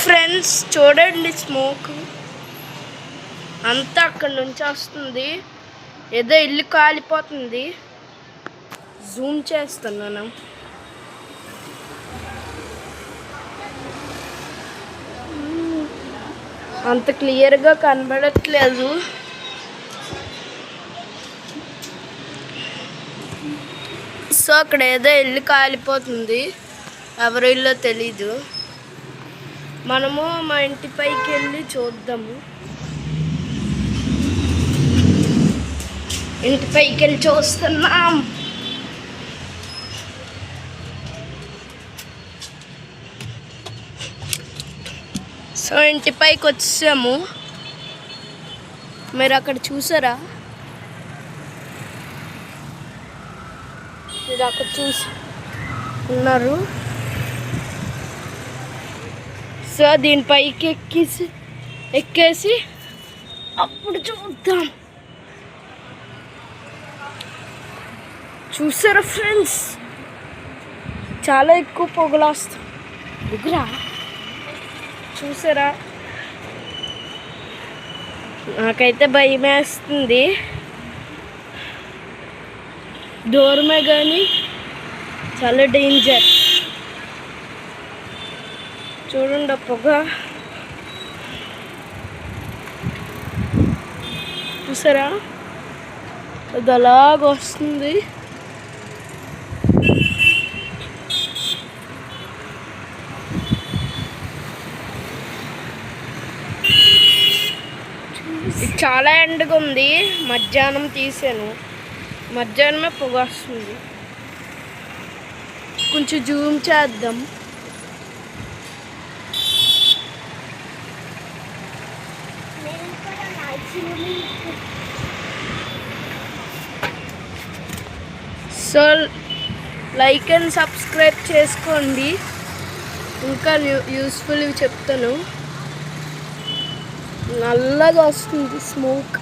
Friends చూడండి, smoke అంతా అక్కడి నుంచి వస్తుంది. ఏదో ఇల్లు కాలిపోతుంది. జూమ్ చేస్తున్నాను. అంత క్లియర్గా కనబడట్లేదు. సో అక్కడ ఏదో ఇల్లు కాలిపోతుంది. ఎవరి ఇల్లు తెలీదు. మనము మా ఇంటి పైకి వెళ్ళి చూద్దాము. ఇంటి పైకి వెళ్ళి చూస్తున్నాం. సో ఇంటి పైకి వచ్చాము. మీరు అక్కడ చూసారా? మీరు అక్కడ చూసి ఉన్నారు. సో దీనిపైకి ఎక్కేసి అప్పుడు చూద్దాం. చూసారా ఫ్రెండ్స్, చాలా ఎక్కువ పొగలాస్తుంది. పొగరా చూసారా? నాకైతే భయం వేస్తుంది. దూరమే కానీ చాలా డేంజర్. చూడండి పొగ చూసారా? అది అలాగ వస్తుంది. చాలా ఎండగా ఉంది. మధ్యాహ్నం తీసాను. మధ్యాహ్నమే పొగ వస్తుంది. కొంచెం జూమ్ చేద్దాం. సో లైక్ అండ్ సబ్స్క్రైబ్ చేసుకోండి. ఇంకా యూస్ఫుల్ చెప్తాను. నల్లగా వస్తుంది స్మోక్.